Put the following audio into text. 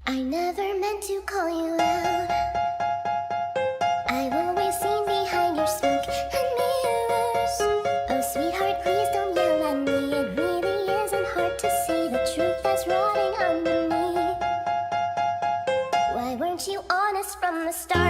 I never meant to call you out. I've always seen behind your smoke and mirrors. Oh, sweetheart, please don't yell at me. It really isn't hard to see the truth that's rotting underneath. Why weren't you honest from the start?